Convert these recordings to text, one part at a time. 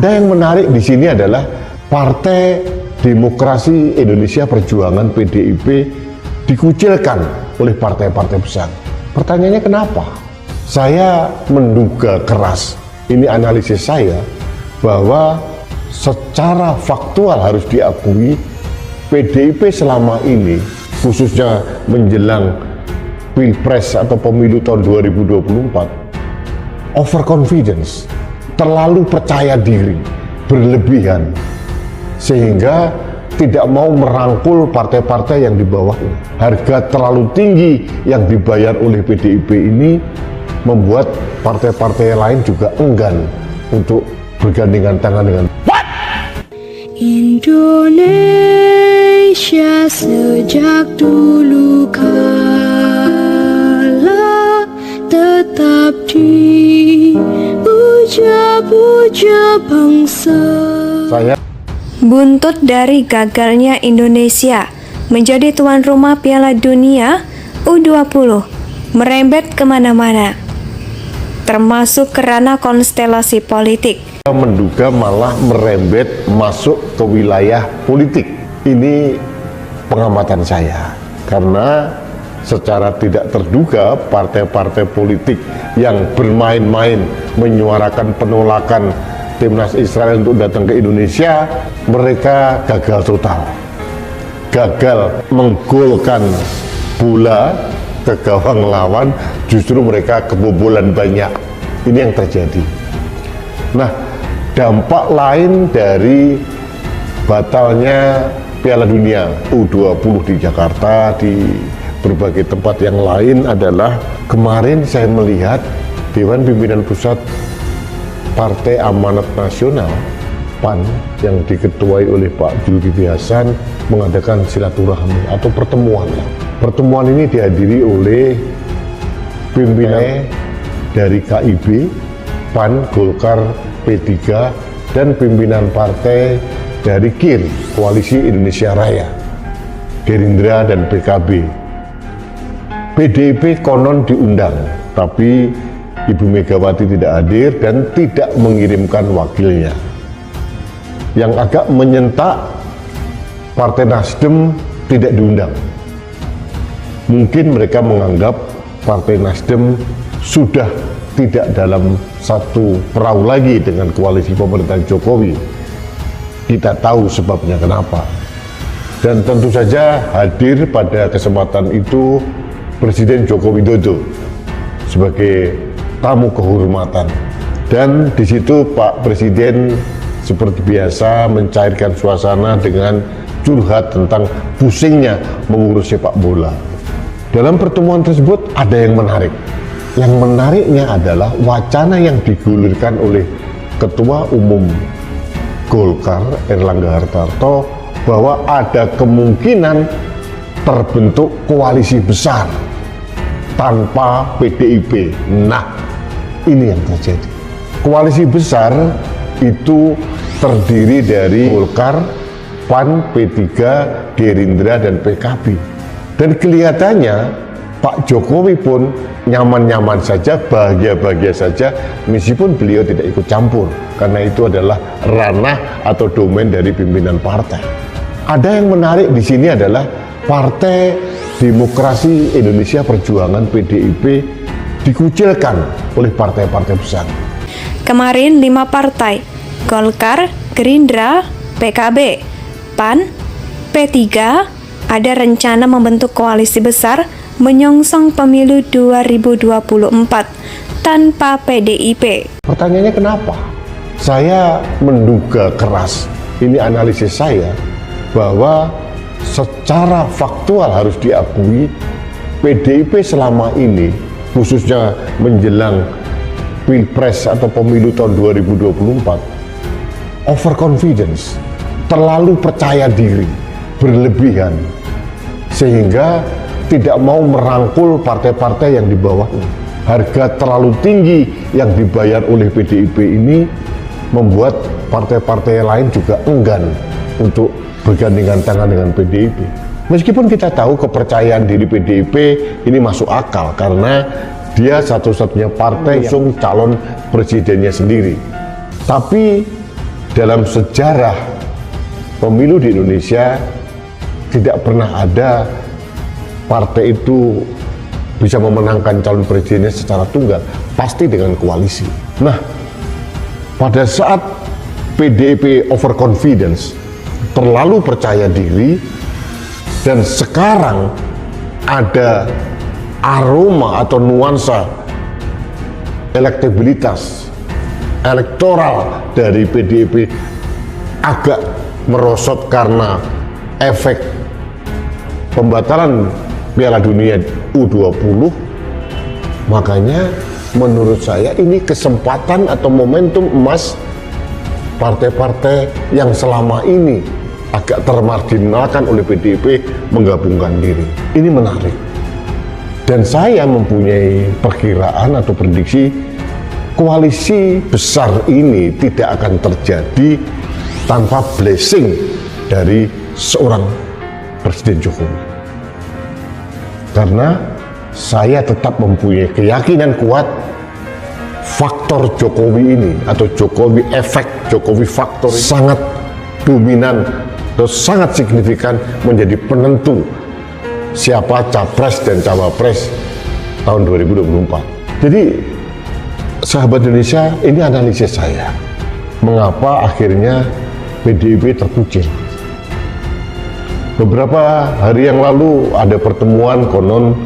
Ada yang menarik di sini adalah Partai Demokrasi Indonesia Perjuangan PDIP dikucilkan oleh partai-partai besar. Pertanyaannya kenapa? Saya menduga keras, ini analisis saya, bahwa secara faktual harus diakui PDIP selama ini, khususnya menjelang Pilpres atau pemilu tahun 2024, overconfidence, terlalu percaya diri, berlebihan, sehingga tidak mau merangkul partai-partai yang di bawahnya. Harga terlalu tinggi yang dibayar oleh PDIP ini membuat partai-partai lain juga enggan untuk bergandengan tangan dengan Indonesia sejak dulu kala tetap dipuja-puja bangsa. saya. Buntut dari gagalnya Indonesia menjadi tuan rumah Piala Dunia U20 merembet kemana-mana, termasuk ke ranah konstelasi politik. Menduga malah merembet masuk ke wilayah politik. Ini pengamatan saya, karena secara tidak terduga partai-partai politik yang bermain-main menyuarakan penolakan timnas Israel untuk datang ke Indonesia, mereka gagal total, gagal menggolkan bola ke gawang lawan, justru mereka kebobolan banyak. Ini yang terjadi. Nah, dampak lain dari batalnya Piala Dunia U20 di Jakarta, di berbagai tempat yang lain adalah kemarin saya melihat Dewan Pimpinan Pusat Partai Amanat Nasional PAN yang diketuai oleh Pak Zulkifli Hasan mengadakan silaturahmi atau pertemuan. Pertemuan ini dihadiri oleh pimpinan dari KIB, PAN, Golkar, P3, dan pimpinan partai dari KIR, Koalisi Indonesia Raya, Gerindra dan PKB. PDIP konon diundang, tapi Ibu Megawati tidak hadir dan tidak mengirimkan wakilnya. Yang agak menyentak, Partai Nasdem tidak diundang. Mungkin mereka menganggap Partai Nasdem sudah tidak dalam satu perahu lagi dengan koalisi pemerintahan Jokowi. Kita tahu sebabnya kenapa. Dan tentu saja hadir pada kesempatan itu Presiden Joko Widodo sebagai tamu kehormatan. Dan di situ Pak Presiden seperti biasa mencairkan suasana dengan curhat tentang pusingnya mengurus sepak bola. Dalam pertemuan tersebut ada yang menarik. Yang menariknya adalah wacana yang digulirkan oleh Ketua Umum Golkar Erlangga Hartarto bahwa ada kemungkinan terbentuk koalisi besar tanpa PDIP. Nah, ini yang terjadi. Koalisi besar itu terdiri dari Golkar, PAN, P3, Gerindra, dan PKB. Dan kelihatannya Pak Jokowi pun nyaman-nyaman saja, bahagia-bahagia saja, meskipun beliau tidak ikut campur, karena itu adalah ranah atau domain dari pimpinan partai. Ada yang menarik di sini adalah Partai Demokrasi Indonesia Perjuangan PDIP dikucilkan oleh partai-partai besar. Kemarin 5 partai, Golkar, Gerindra, PKB, PAN, P3, ada rencana membentuk koalisi besar menyongsong pemilu 2024 tanpa PDIP. Pertanyaannya kenapa? Saya menduga keras, ini analisis saya, bahwa secara faktual harus diakui PDIP selama ini, khususnya menjelang Pilpres atau pemilu tahun 2024, overconfidence, terlalu percaya diri, berlebihan, sehingga tidak mau merangkul partai-partai yang di bawahnya. Harga terlalu tinggi yang dibayar oleh PDIP ini membuat partai-partai lain juga enggan untuk bergandengan tangan dengan PDIP. Meskipun kita tahu kepercayaan diri PDIP ini masuk akal karena dia satu-satunya partai yang calon presidennya sendiri. Tapi dalam sejarah pemilu di Indonesia tidak pernah ada partai itu bisa memenangkan calon presidennya secara tunggal, pasti dengan koalisi. Nah, pada saat PDIP overconfidence, terlalu percaya diri, dan sekarang ada aroma atau nuansa elektabilitas elektoral dari PDIP agak merosot karena efek pembatalan Piala Dunia U20, makanya menurut saya ini kesempatan atau momentum emas partai-partai yang selama ini agak termarginalkan oleh PDIP menggabungkan diri. Ini menarik. Dan saya mempunyai perkiraan atau prediksi koalisi besar ini tidak akan terjadi tanpa blessing dari seorang Presiden Jokowi. Karena saya tetap mempunyai keyakinan kuat faktor Jokowi ini atau Jokowi efek, Jokowi faktor sangat dominan atau sangat signifikan menjadi penentu siapa capres dan cawapres tahun 2024. Jadi sahabat Indonesia, ini analisis saya. Mengapa akhirnya PDIP terkucil? Beberapa hari yang lalu ada pertemuan konon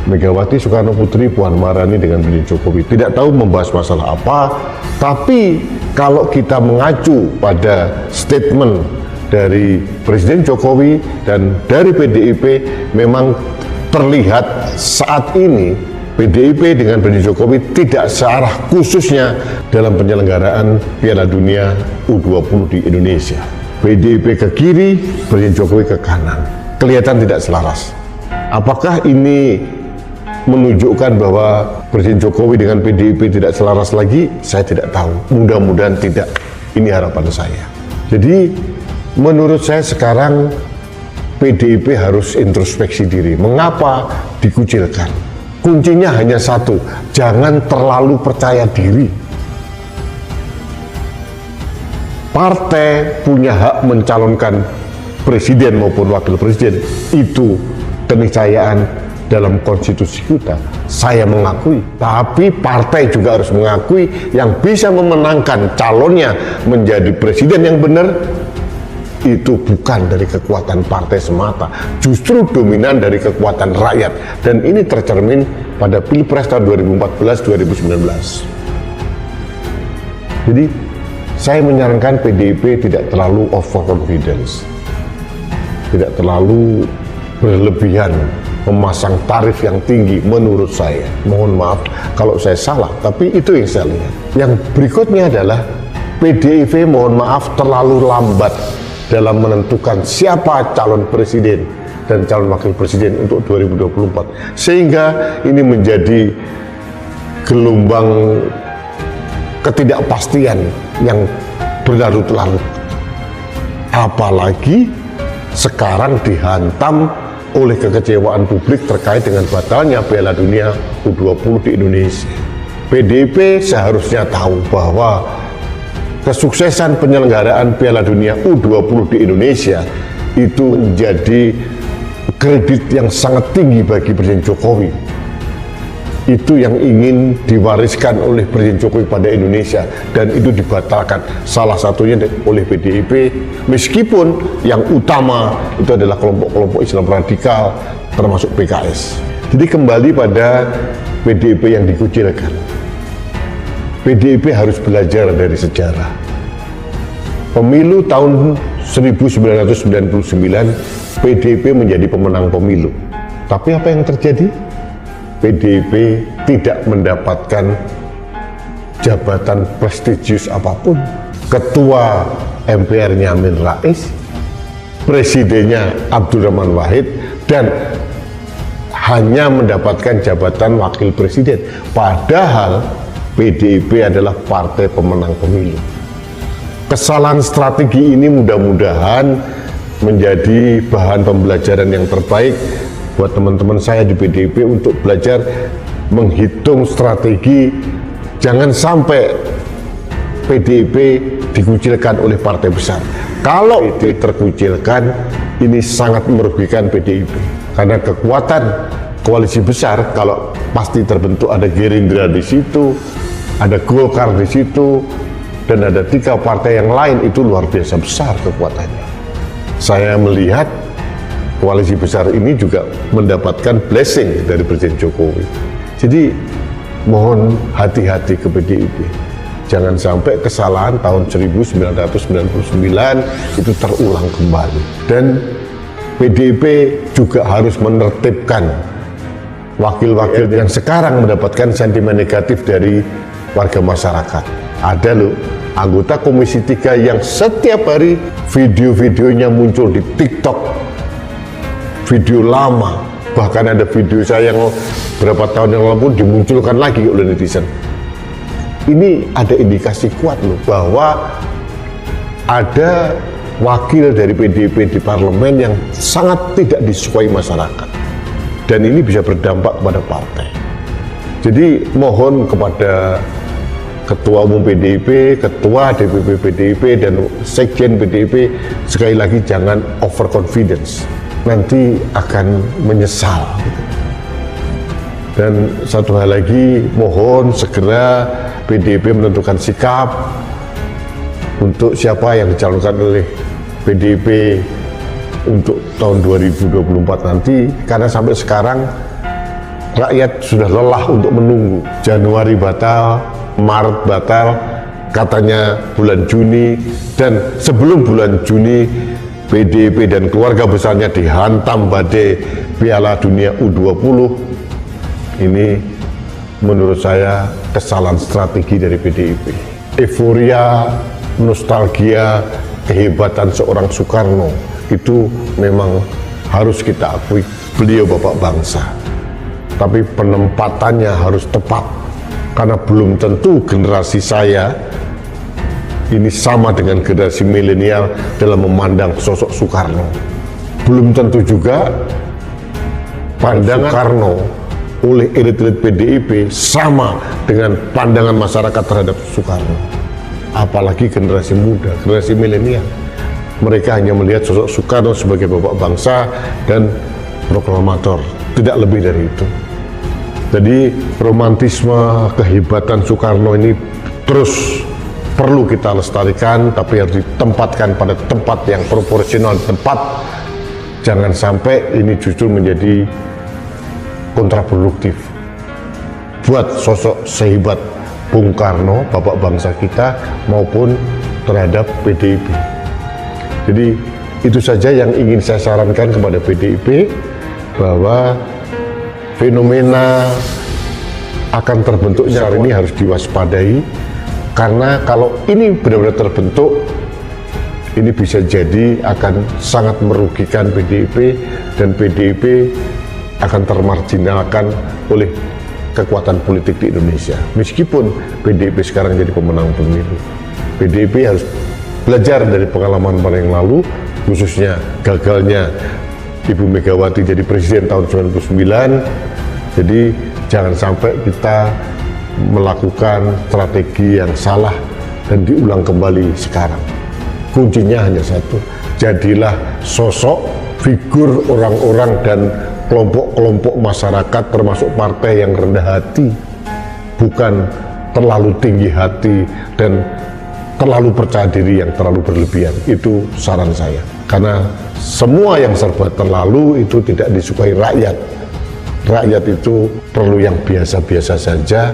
Megawati Soekarno Putri, Puan Maharani dengan Presiden Jokowi. Tidak tahu membahas masalah apa, tapi kalau kita mengacu pada statement dari Presiden Jokowi dan dari PDIP, memang terlihat saat ini PDIP dengan Presiden Jokowi tidak searah khususnya dalam penyelenggaraan Piala Dunia U20 di Indonesia. PDIP ke kiri, Presiden Jokowi ke kanan. Kelihatan tidak selaras. Apakah ini menunjukkan bahwa Presiden Jokowi dengan PDIP tidak selaras lagi? Saya tidak tahu. Mudah-mudahan tidak. Ini harapan saya. Jadi menurut saya sekarang PDIP harus introspeksi diri. Mengapa dikucilkan? Kuncinya hanya satu, jangan terlalu percaya diri. Partai punya hak mencalonkan presiden maupun wakil presiden. Itu keniscayaan dalam konstitusi kita. Saya mengakui, tapi partai juga harus mengakui yang bisa memenangkan calonnya menjadi presiden yang benar itu bukan dari kekuatan partai semata, justru dominan dari kekuatan rakyat, dan ini tercermin pada Pilpres tahun 2014-2019. Jadi saya menyarankan PDIP tidak terlalu overconfidence, tidak terlalu berlebihan memasang tarif yang tinggi menurut saya. Mohon maaf kalau saya salah, tapi itu yang saya lihat. Yang berikutnya adalah PDIP mohon maaf terlalu lambat dalam menentukan siapa calon presiden dan calon wakil presiden untuk 2024, sehingga ini menjadi gelombang ketidakpastian yang berlarut-larut, apalagi sekarang dihantam oleh kekecewaan publik terkait dengan batalnya Piala Dunia U20 di Indonesia. PDIP seharusnya tahu bahwa kesuksesan penyelenggaraan Piala Dunia U20 di Indonesia itu menjadi kredit yang sangat tinggi bagi Presiden Jokowi. Itu yang ingin diwariskan oleh Presiden Jokowi pada Indonesia, dan itu dibatalkan salah satunya oleh PDIP, meskipun yang utama itu adalah kelompok-kelompok Islam radikal termasuk PKS. Jadi kembali pada PDIP yang dikucilkan. PDIP harus belajar dari sejarah. Pemilu tahun 1999, PDIP menjadi pemenang pemilu. Tapi apa yang terjadi? PDIP tidak mendapatkan jabatan prestisius apapun. Ketua MPR-nya Amin Rais, presidennya Abdurrahman Wahid, dan hanya mendapatkan jabatan wakil presiden. Padahal PDIP adalah partai pemenang pemilu. Kesalahan strategi ini mudah-mudahan menjadi bahan pembelajaran yang terbaik buat teman-teman saya di PDIP untuk belajar menghitung strategi. Jangan sampai PDIP dikucilkan oleh partai besar. Kalau itu terkucilkan, ini sangat merugikan PDIP. Karena kekuatan koalisi besar, kalau pasti terbentuk ada Gerindra di situ, ada Golkar di situ, dan ada 3 partai yang lain, itu luar biasa besar kekuatannya. Saya melihat koalisi besar ini juga mendapatkan blessing dari Presiden Jokowi. Jadi mohon hati-hati ke PDIP. Jangan sampai kesalahan tahun 1999 itu terulang kembali. Dan PDIP juga harus menertibkan wakil-wakil yang sekarang mendapatkan sentimen negatif dari warga masyarakat. Ada loh anggota Komisi 3 yang setiap hari video-videonya muncul di TikTok, video lama, bahkan ada video saya yang berapa tahun yang lalu pun dimunculkan lagi oleh netizen. Ini ada indikasi kuat loh bahwa ada wakil dari PDIP di parlemen yang sangat tidak disukai masyarakat, dan ini bisa berdampak kepada partai. Jadi mohon kepada Ketua Umum PDIP, Ketua DPP PDIP, dan Sekjen PDIP, sekali lagi jangan overconfidence, nanti akan menyesal. Dan satu hal lagi, mohon segera PDIP menentukan sikap untuk siapa yang dicalonkan oleh PDIP untuk tahun 2024 nanti, karena sampai sekarang rakyat sudah lelah untuk menunggu. Januari batal, Maret batal, katanya bulan Juni, dan sebelum bulan Juni PDIP dan keluarga besarnya dihantam badai Piala Dunia U20. Ini menurut saya kesalahan strategi dari PDIP. Euforia, nostalgia, kehebatan seorang Soekarno itu memang harus kita akui, beliau bapak bangsa. Tapi penempatannya harus tepat, karena belum tentu generasi saya ini sama dengan generasi milenial dalam memandang sosok Soekarno. Belum tentu juga pandangan Soekarno oleh elit-elit PDIP sama dengan pandangan masyarakat terhadap Soekarno. Apalagi generasi muda, generasi milenial. Mereka hanya melihat sosok Soekarno sebagai bapak bangsa dan proklamator, tidak lebih dari itu. Jadi romantisme kehebatan Soekarno ini terus perlu kita lestarikan, tapi harus ditempatkan pada tempat yang proporsional, tepat. Jangan sampai ini justru menjadi kontraproduktif buat sosok sehebat Bung Karno, bapak bangsa kita, maupun terhadap PDIP. Jadi itu saja yang ingin saya sarankan kepada PDIP, bahwa fenomena akan terbentuknya hari ini harus diwaspadai, karena kalau ini benar-benar terbentuk, ini bisa jadi akan sangat merugikan PDIP, dan PDIP akan termarginalkan oleh kekuatan politik di Indonesia. Meskipun PDIP sekarang jadi pemenang pemilu, PDIP harus belajar dari pengalaman yang lalu, khususnya gagalnya Ibu Megawati jadi presiden tahun 99. Jadi jangan sampai kita melakukan strategi yang salah dan diulang kembali sekarang. Kuncinya hanya satu, jadilah sosok, figur orang-orang dan kelompok-kelompok masyarakat termasuk partai yang rendah hati, bukan terlalu tinggi hati dan terlalu percaya diri yang terlalu berlebihan. Itu saran saya, karena semua yang serba terlalu itu tidak disukai rakyat. Rakyat itu perlu yang biasa-biasa saja,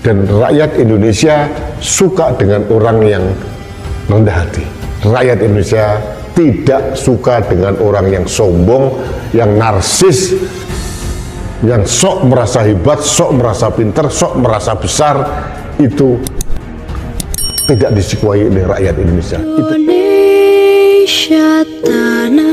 dan rakyat Indonesia suka dengan orang yang rendah hati. Rakyat Indonesia tidak suka dengan orang yang sombong, yang narsis, yang sok merasa hebat, sok merasa pintar, sok merasa besar. Itu tidak disukai oleh rakyat Indonesia. Indonesia tanah